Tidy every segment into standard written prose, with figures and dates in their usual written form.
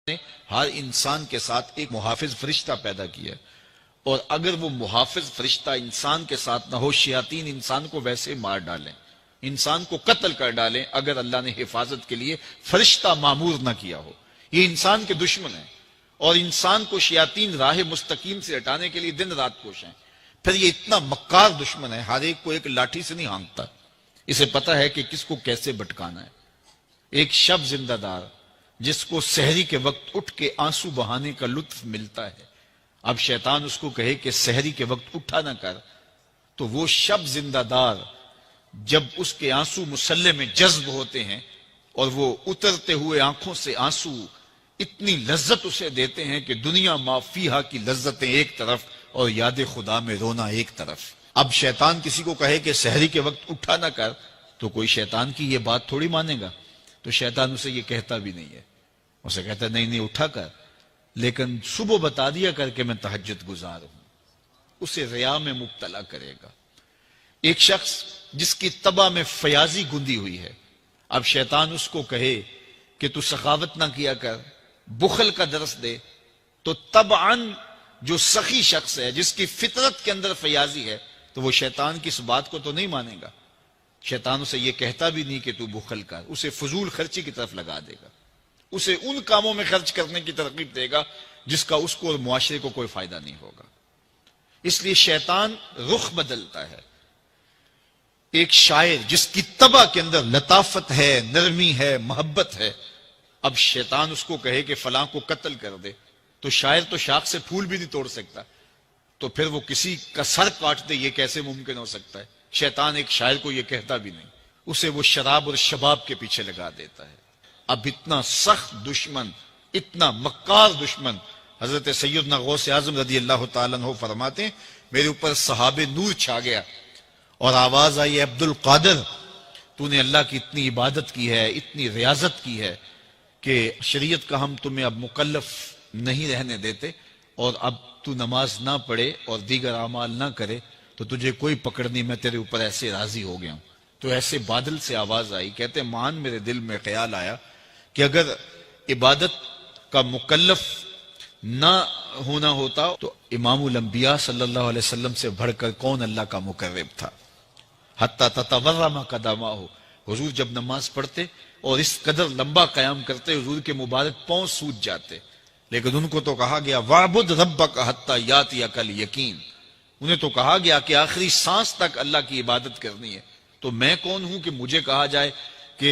نے ہر انسان کے ساتھ ایک محافظ فرشتہ پیدا کیا، اور اگر وہ محافظ فرشتہ انسان کے ساتھ نہ ہو، شیاطین انسان کو ویسے مار ڈالیں، انسان کو قتل کر ڈالیں اگر اللہ نے حفاظت کے لیے فرشتہ معمور نہ کیا ہو۔ یہ انسان کے دشمن ہیں، اور انسان کو شیاطین راہ مستقیم سے ہٹانے کے لیے دن رات کوشاں ہیں۔ پھر یہ اتنا مکار دشمن ہے، ہر ایک کو ایک لاٹھی سے نہیں ہانکتا، اسے پتا ہے کہ کس کو کیسے بھٹکانا ہے۔ ایک شب زندہ دار جس کو سحری کے وقت اٹھ کے آنسو بہانے کا لطف ملتا ہے، اب شیطان اس کو کہے کہ سحری کے وقت اٹھا نہ کر، تو وہ شب زندہ دار جب اس کے آنسو مسلح میں جذب ہوتے ہیں اور وہ اترتے ہوئے آنکھوں سے آنسو اتنی لذت اسے دیتے ہیں کہ دنیا ما فیہا کی لذتیں ایک طرف اور یاد خدا میں رونا ایک طرف۔ اب شیطان کسی کو کہے کہ سحری کے وقت اٹھا نہ کر، تو کوئی شیطان کی یہ بات تھوڑی مانے گا، تو شیطان اسے یہ کہتا بھی نہیں ہے، اسے کہتا نہیں اٹھا کر، لیکن صبح بتا دیا کر کے میں تہجد گزار ہوں، اسے ریا میں مبتلا کرے گا۔ ایک شخص جس کی طبع میں فیاضی گندی ہوئی ہے، اب شیطان اس کو کہے کہ تو سخاوت نہ کیا کر، بخل کا درس دے، تو طبعاً جو سخی شخص ہے جس کی فطرت کے اندر فیاضی ہے، تو وہ شیطان کی اس بات کو تو نہیں مانے گا۔ شیطان اسے یہ کہتا بھی نہیں کہ تو بخل کر، اسے فضول خرچی کی طرف لگا دے گا، اسے ان کاموں میں خرچ کرنے کی ترغیب دے گا جس کا اس کو اور معاشرے کو کوئی فائدہ نہیں ہوگا۔ اس لیے شیطان رخ بدلتا ہے۔ ایک شاعر جس کی طبع کے اندر لطافت ہے، نرمی ہے، محبت ہے، اب شیطان اس کو کہے کہ فلاں کو قتل کر دے، تو شاعر تو شاخ سے پھول بھی نہیں توڑ سکتا، تو پھر وہ کسی کا سر کاٹ دے، یہ کیسے ممکن ہو سکتا ہے؟ شیطان ایک شاعر کو یہ کہتا بھی نہیں، اسے وہ شراب اور شباب کے پیچھے لگا دیتا ہے۔ اب اتنا سخت دشمن، اتنا مکار دشمن، حضرت سیدنا غوث اعظم رضی اللہ تعالیٰ عنہ فرماتے ہیں میرے اوپر صحاب نور چھا گیا اور آواز آئی، عبد القادر تو نے اللہ کی اتنی عبادت کی ہے، اتنی ریاضت کی ہے کہ شریعت کا ہم تمہیں اب مکلف نہیں رہنے دیتے، اور اب تو نماز نہ پڑھے اور دیگر اعمال نہ کرے تو تجھے کوئی پکڑ نہیں، میں تیرے اوپر ایسے راضی ہو گیا ہوں۔ تو ایسے بادل سے آواز آئی، کہتے مان میرے دل میں خیال آیا کہ اگر عبادت کا مکلف نہ ہونا ہوتا تو امام الانبیاء صلی اللہ علیہ وسلم سے بڑھ کر کون اللہ کا مقرب تھا۔ حتی تتورم قدماہ، حضور جب نماز پڑھتے اور اس قدر لمبا قیام کرتے حضور کے مبارک پاؤں سوج جاتے، لیکن ان کو تو کہا گیا وَعْبُدْ رَبَّكَ حَتَّى يَأْتِيَكَ الْيَقِينُ، انہیں تو کہا گیا کہ آخری سانس تک اللہ کی عبادت کرنی ہے۔ تو میں کون ہوں کہ مجھے کہا جائے کہ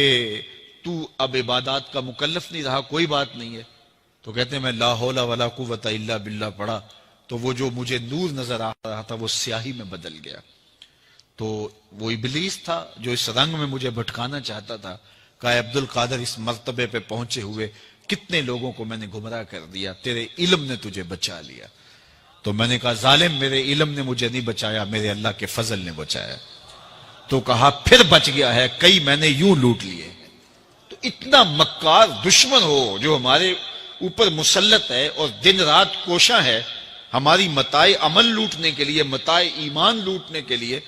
تو اب عبادات کا مکلف نہیں رہا، کوئی بات نہیں ہے۔ تو کہتے ہیں میں لا حول ولا قوت الا باللہ پڑھا تو وہ جو مجھے نور نظر آ رہا تھا وہ سیاہی میں بدل گیا۔ تو وہ ابلیس تھا جو اس رنگ میں مجھے بھٹکانا چاہتا تھا، کہا عبد القادر اس مرتبے پہ پہنچے ہوئے کتنے لوگوں کو میں نے گمراہ کر دیا، تیرے علم نے تجھے بچا لیا۔ تو میں نے کہا ظالم، میرے علم نے مجھے نہیں بچایا، میرے اللہ کے فضل نے بچایا۔ تو کہا پھر بچ گیا ہے، کئی میں نے یوں لوٹ لیے۔ تو اتنا مکار دشمن ہو جو ہمارے اوپر مسلط ہے اور دن رات کوشاں ہے ہماری متاع عمل لوٹنے کے لیے، متاع ایمان لوٹنے کے لیے،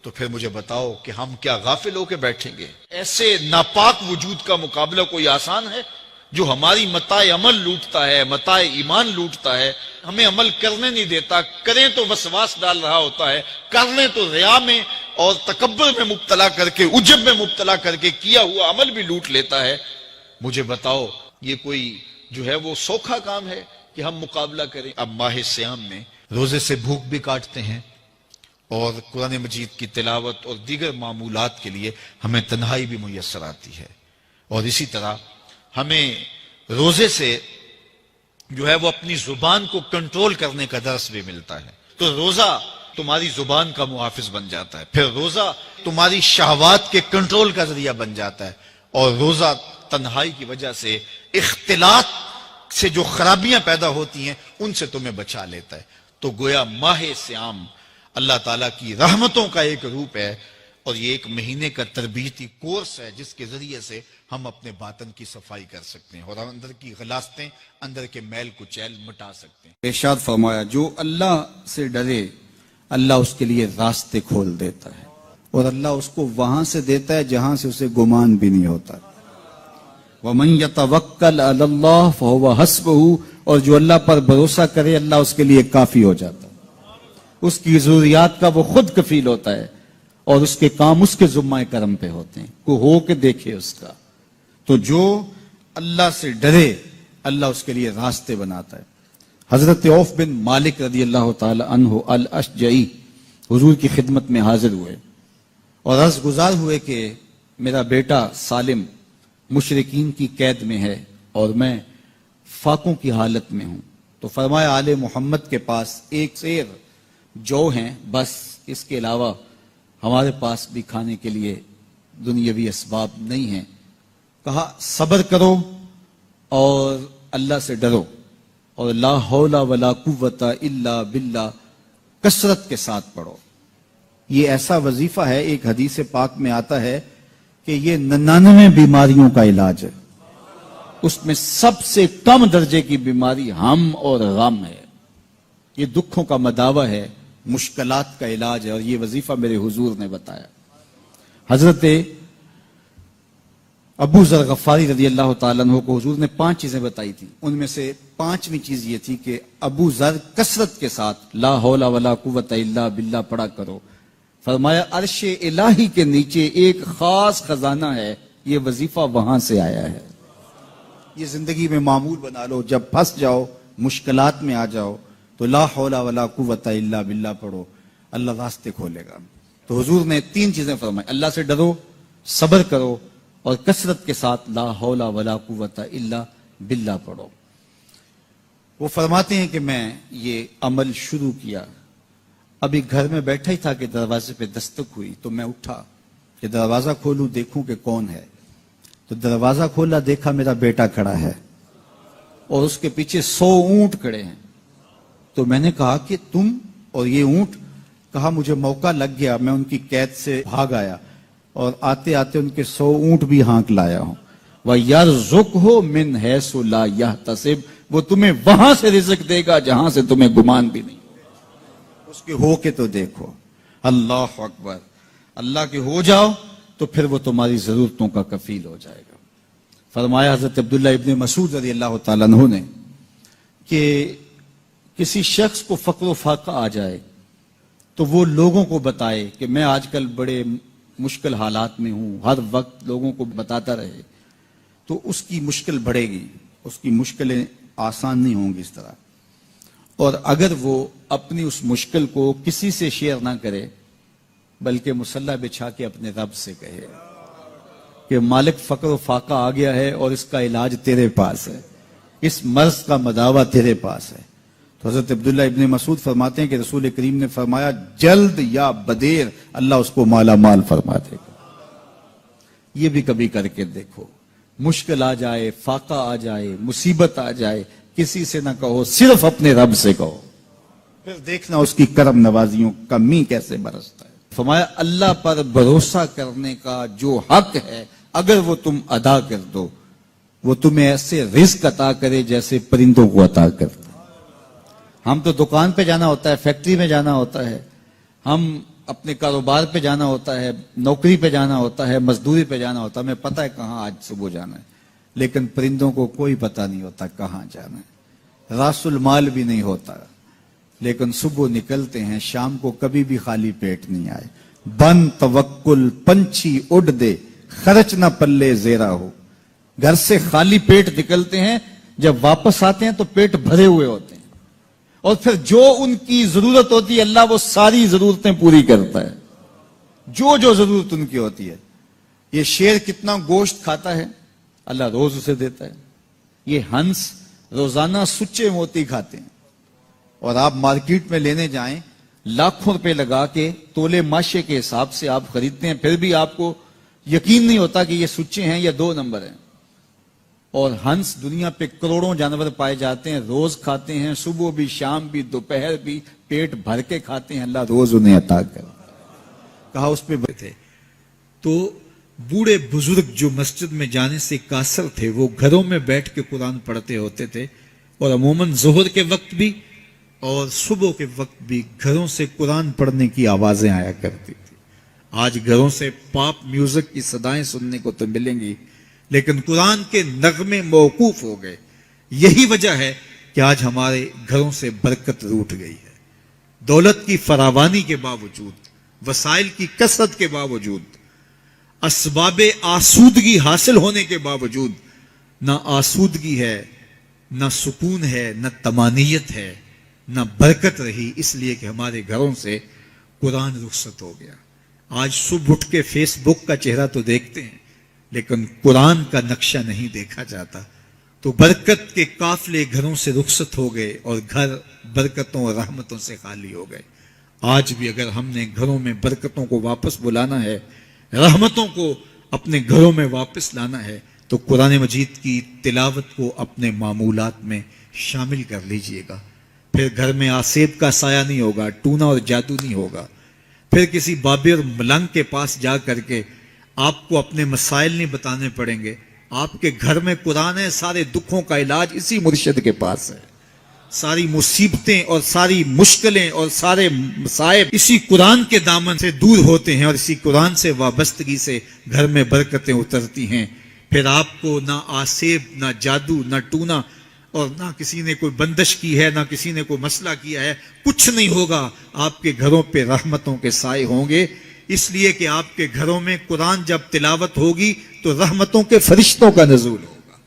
تو پھر مجھے بتاؤ کہ ہم کیا غافل ہو کے بیٹھیں گے؟ ایسے ناپاک وجود کا مقابلہ کوئی آسان ہے جو ہماری متاع عمل لوٹتا ہے، متاع ایمان لوٹتا ہے، ہمیں عمل کرنے نہیں دیتا، کریں تو وسواس ڈال رہا ہوتا ہے، کر لیں تو ریا میں اور تکبر میں مبتلا کر کے، عجب میں مبتلا کر کے کیا ہوا عمل بھی لوٹ لیتا ہے۔ مجھے بتاؤ یہ کوئی جو ہے وہ سوکھا کام ہے کہ ہم مقابلہ کریں؟ اب ماہ سیام میں روزے سے بھوک بھی کاٹتے ہیں اور قرآن مجید کی تلاوت اور دیگر معمولات کے لیے ہمیں تنہائی بھی میسر آتی ہے، اور اسی طرح ہمیں روزے سے جو ہے وہ اپنی زبان کو کنٹرول کرنے کا درس بھی ملتا ہے۔ تو روزہ تمہاری زبان کا محافظ بن جاتا ہے، پھر روزہ تمہاری شہوات کے کنٹرول کا ذریعہ بن جاتا ہے، اور روزہ تنہائی کی وجہ سے اختلاط سے جو خرابیاں پیدا ہوتی ہیں ان سے تمہیں بچا لیتا ہے۔ تو گویا ماہ سیام اللہ تعالیٰ کی رحمتوں کا ایک روپ ہے، اور یہ ایک مہینے کا تربیتی کورس ہے جس کے ذریعے سے ہم اپنے باطن کی صفائی کر سکتے ہیں اور اندر کی غلاستیں، اندر کے میل کچیل مٹا سکتے ہیں۔ ارشاد فرمایا جو اللہ سے ڈرے اللہ اس کے لیے راستے کھول دیتا ہے، اور اللہ اس کو وہاں سے دیتا ہے جہاں سے اسے گمان بھی نہیں ہوتا۔ وَمَن يَتَوَكَّلْ عَلَى اللَّهِ فَهُوَ حَسْبُهُ، اور جو اللہ پر بھروسہ کرے اللہ اس کے لیے کافی ہو جاتا ہے، اس کی ضروریات کا وہ خود کفیل ہوتا ہے، اور اس کے کام اس کے ذمہ کرم پہ ہوتے ہیں، کو ہو کے دیکھے اس کا۔ تو جو اللہ سے ڈرے اللہ اس کے لیے راستے بناتا ہے۔ حضرت عوف بن مالک رضی اللہ تعالی عنہ الاشجعی حضور کی خدمت میں حاضر ہوئے اور عرض گزار ہوئے کہ میرا بیٹا سالم مشرکین کی قید میں ہے اور میں فاقوں کی حالت میں ہوں، تو فرمایا آل محمد کے پاس ایک سیر جو ہیں، بس اس کے علاوہ ہمارے پاس بھی کھانے کے لیے دنیاوی اسباب نہیں ہیں۔ کہا صبر کرو اور اللہ سے ڈرو، اور لا حول ولا قوت الا باللہ کثرت کے ساتھ پڑھو۔ یہ ایسا وظیفہ ہے، ایک حدیث پاک میں آتا ہے کہ یہ 99 بیماریوں کا علاج ہے، اس میں سب سے کم درجے کی بیماری ہم اور غم ہے، یہ دکھوں کا مداوع ہے، مشکلات کا علاج ہے، اور یہ وظیفہ میرے حضور نے بتایا۔ حضرت ابو ذر غفاری رضی اللہ تعالیٰ عنہ کو حضور نے 5 چیزیں بتائی تھی، ان میں سے 5ویں چیز یہ تھی کہ ابو ذر کثرت کے ساتھ لا حول ولا قوت الا باللہ پڑھا کرو۔ فرمایا عرش الہی کے نیچے ایک خاص خزانہ ہے، یہ وظیفہ وہاں سے آیا ہے، یہ زندگی میں معمول بنا لو، جب پھنس جاؤ مشکلات میں آ جاؤ تو لا حول ولا قوت الا باللہ پڑھو، اللہ راستے کھولے گا۔ تو حضور نے 3 چیزیں فرمائی، اللہ سے ڈرو، صبر کرو، اور کثرت کے ساتھ لا حول ولا قوت الا باللہ پڑھو۔ وہ فرماتے ہیں کہ میں یہ عمل شروع کیا، ابھی گھر میں بیٹھا ہی تھا کہ دروازے پہ دستک ہوئی، تو میں اٹھا کہ دروازہ کھولوں دیکھوں کہ کون ہے، تو دروازہ کھولا، دیکھا میرا بیٹا کھڑا ہے اور اس کے پیچھے 100 اونٹ کھڑے ہیں۔ تو میں نے کہا کہ تم اور یہ اونٹ؟ کہا مجھے موقع لگ گیا، میں ان کی قید سے بھاگ آیا اور آتے آتے ان کے 100 اونٹ بھی ہانک لایا ہوں۔ وَيَرْزُقْهُ مِنْ حَيْثُ لَا يَحْتَسِبُ، وہ تمہیں وہاں سے رزق دے گا جہاں سے تمہیں گمان بھی نہیں، اس کے ہو کے تو دیکھو۔ اللہ اکبر، اللہ کے ہو جاؤ تو پھر وہ تمہاری ضرورتوں کا کفیل ہو جائے گا۔ فرمایا حضرت عبداللہ ابن مسعود رضی اللہ تعالیٰ عنہ نے کہ کسی شخص کو فقر و فاقہ آ جائے تو وہ لوگوں کو بتائے کہ میں آج کل بڑے مشکل حالات میں ہوں، ہر وقت لوگوں کو بتاتا رہے تو اس کی مشکل بڑھے گی، اس کی مشکلیں آسان نہیں ہوں گی اس طرح۔ اور اگر وہ اپنی اس مشکل کو کسی سے شیئر نہ کرے بلکہ مصلی بچھا کے اپنے رب سے کہے کہ مالک فقر و فاقہ آ گیا ہے اور اس کا علاج تیرے پاس ہے، اس مرض کا مداوع تیرے پاس ہے۔ تو حضرت عبداللہ ابن مسعود فرماتے ہیں کہ رسول کریم نے فرمایا جلد یا بدیر اللہ اس کو مالا مال فرما دے گا۔ یہ بھی کبھی کر کے دیکھو، مشکل آ جائے، فاقہ آ جائے، مصیبت آ جائے، کسی سے نہ کہو، صرف اپنے رب سے کہو، پھر دیکھنا اس کی کرم نوازیوں کا می کیسے برستا ہے۔ فرمایا اللہ پر بھروسہ کرنے کا جو حق ہے اگر وہ تم ادا کر دو، وہ تمہیں ایسے رزق عطا کرے جیسے پرندوں کو عطا کرتا ہے۔ ہم تو دکان پہ جانا ہوتا ہے، فیکٹری میں جانا ہوتا ہے، ہم اپنے کاروبار پہ جانا ہوتا ہے، نوکری پہ جانا ہوتا ہے، مزدوری پہ جانا ہوتا ہے، ہمیں پتہ ہے کہاں آج صبح جانا ہے، لیکن پرندوں کو کوئی پتہ نہیں ہوتا کہاں جانا ہے، راس المال بھی نہیں ہوتا، لیکن صبح نکلتے ہیں، شام کو کبھی بھی خالی پیٹ نہیں آئے۔ بن توکل پنچھی اڑ دے، خرچ نہ پلے زیرا ہو۔ گھر سے خالی پیٹ نکلتے ہیں، جب واپس آتے ہیں تو پیٹ بھرے ہوئے ہوتے ہیں، اور پھر جو ان کی ضرورت ہوتی ہے اللہ وہ ساری ضرورتیں پوری کرتا ہے، جو جو ضرورت ان کی ہوتی ہے۔ یہ شیر کتنا گوشت کھاتا ہے اللہ روز اسے دیتا ہے، یہ ہنس روزانہ سچے موتی کھاتے ہیں، اور آپ مارکیٹ میں لینے جائیں لاکھوں روپے لگا کے تولے ماشے کے حساب سے آپ خریدتے ہیں، پھر بھی آپ کو یقین نہیں ہوتا کہ یہ سچے ہیں یا 2 نمبر ہیں۔ اور ہنس دنیا پہ کروڑوں جانور پائے جاتے ہیں، روز کھاتے ہیں، صبح بھی، شام بھی، دوپہر بھی، پیٹ بھر کے کھاتے ہیں، اللہ روز انہیں عطا کر۔ کہا اس پہ تھے تو بوڑھے بزرگ جو مسجد میں جانے سے قاصر تھے وہ گھروں میں بیٹھ کے قرآن پڑھتے ہوتے تھے، اور عموماً ظہر کے وقت بھی اور صبح کے وقت بھی گھروں سے قرآن پڑھنے کی آوازیں آیا کرتی تھی۔ آج گھروں سے پاپ میوزک کی صدائیں سننے کو تو ملیں گی، لیکن قرآن کے نغمے موقوف ہو گئے. یہی وجہ ہے کہ آج ہمارے گھروں سے برکت روٹ گئی ہے. دولت کی فراوانی کے باوجود، وسائل کی کثرت کے باوجود، اسباب آسودگی حاصل ہونے کے باوجود نہ آسودگی ہے، نہ سکون ہے، نہ طمانینت ہے، نہ برکت رہی، اس لیے کہ ہمارے گھروں سے قرآن رخصت ہو گیا. آج صبح اٹھ کے فیس بک کا چہرہ تو دیکھتے ہیں لیکن قرآن کا نقشہ نہیں دیکھا جاتا. تو برکت کے قافلے گھروں سے رخصت ہو گئے اور گھر برکتوں اور رحمتوں سے خالی ہو گئے. آج بھی اگر ہم نے گھروں میں برکتوں کو واپس بلانا ہے، رحمتوں کو اپنے گھروں میں واپس لانا ہے، تو قرآن مجید کی تلاوت کو اپنے معمولات میں شامل کر لیجئے گا. پھر گھر میں آسیب کا سایہ نہیں ہوگا، ٹونا اور جادو نہیں ہوگا. پھر کسی بابے اور ملنگ کے پاس جا کر کے آپ کو اپنے مسائل نہیں بتانے پڑیں گے. آپ کے گھر میں قرآن ہے، سارے دکھوں کا علاج اسی مرشد کے پاس ہے. ساری مصیبتیں اور ساری مشکلیں اور سارے مصائب اسی قرآن کے دامن سے دور ہوتے ہیں اور اسی قرآن سے وابستگی سے گھر میں برکتیں اترتی ہیں. پھر آپ کو نہ آسیب، نہ جادو، نہ ٹونا، اور نہ کسی نے کوئی بندش کی ہے، نہ کسی نے کوئی مسئلہ کیا ہے، کچھ نہیں ہوگا. آپ کے گھروں پہ رحمتوں کے سائے ہوں گے، اس لیے کہ آپ کے گھروں میں قرآن جب تلاوت ہوگی تو رحمتوں کے فرشتوں کا نزول ہوگا.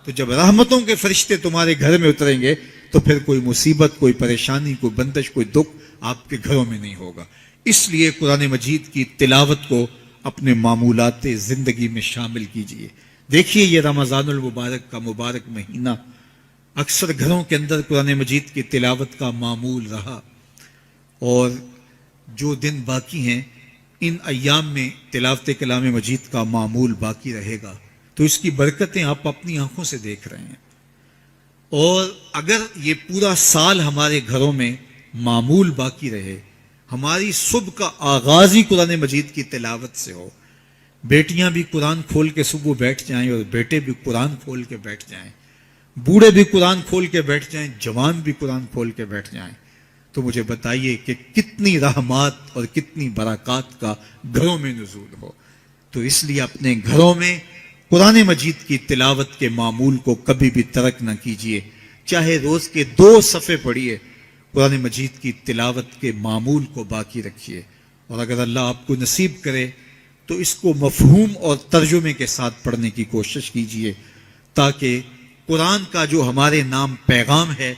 تو جب رحمتوں کے فرشتے تمہارے گھر میں اتریں گے تو پھر کوئی مصیبت، کوئی پریشانی، کوئی بندش، کوئی دکھ آپ کے گھروں میں نہیں ہوگا. اس لیے قرآن مجید کی تلاوت کو اپنے معمولات زندگی میں شامل کیجئے. دیکھیے یہ رمضان المبارک کا مبارک مہینہ اکثر گھروں کے اندر قرآن مجید کی تلاوت کا معمول رہا، اور جو دن باقی ہیں ان ایام میں تلاوت کلام مجید کا معمول باقی رہے گا. تو اس کی برکتیں آپ اپنی آنکھوں سے دیکھ رہے ہیں. اور اگر یہ پورا سال ہمارے گھروں میں معمول باقی رہے، ہماری صبح کا آغاز ہی قرآن مجید کی تلاوت سے ہو، بیٹیاں بھی قرآن کھول کے صبح بیٹھ جائیں اور بیٹے بھی قرآن کھول کے بیٹھ جائیں، بوڑھے بھی قرآن کھول کے بیٹھ جائیں، جوان بھی قرآن کھول کے بیٹھ جائیں، تو مجھے بتائیے کہ کتنی رحمات اور کتنی برکات کا گھروں میں نزول ہو. تو اس لیے اپنے گھروں میں قرآن مجید کی تلاوت کے معمول کو کبھی بھی ترک نہ کیجیے. چاہے روز کے 2 صفحے پڑھیے، قرآن مجید کی تلاوت کے معمول کو باقی رکھیے. اور اگر اللہ آپ کو نصیب کرے تو اس کو مفہوم اور ترجمے کے ساتھ پڑھنے کی کوشش کیجیے، تاکہ قرآن کا جو ہمارے نام پیغام ہے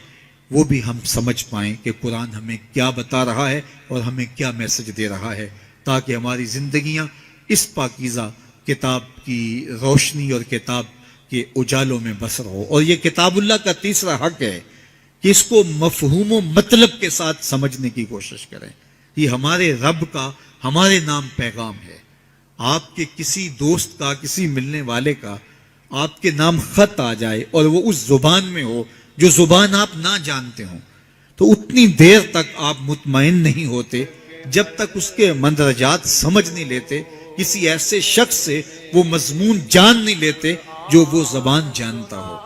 وہ بھی ہم سمجھ پائیں کہ قرآن ہمیں کیا بتا رہا ہے اور ہمیں کیا میسج دے رہا ہے، تاکہ ہماری زندگیاں اس پاکیزہ کتاب کی روشنی اور کتاب کے اجالوں میں بسر ہو. اور یہ کتاب اللہ کا تیسرا حق ہے کہ اس کو مفہوم و مطلب کے ساتھ سمجھنے کی کوشش کریں. یہ ہمارے رب کا ہمارے نام پیغام ہے. آپ کے کسی دوست کا، کسی ملنے والے کا آپ کے نام خط آ جائے اور وہ اس زبان میں ہو جو زبان آپ نہ جانتے ہوں، تو اتنی دیر تک آپ مطمئن نہیں ہوتے جب تک اس کے مندرجات سمجھ نہیں لیتے، کسی ایسے شخص سے وہ مضمون جان نہیں لیتے جو وہ زبان جانتا ہو.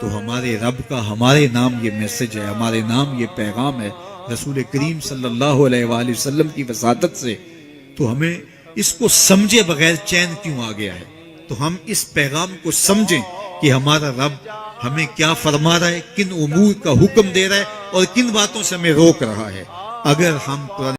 تو ہمارے رب کا ہمارے نام یہ میسج ہے، ہمارے نام یہ پیغام ہے رسول کریم صلی اللہ علیہ وآلہ وسلم کی وساطت سے. تو ہمیں اس کو سمجھے بغیر چین کیوں آ گیا ہے؟ تو ہم اس پیغام کو سمجھیں کہ ہمارا رب ہمیں کیا فرما رہا ہے، کن امور کا حکم دے رہا ہے اور کن باتوں سے ہمیں روک رہا ہے. اگر ہم قرآن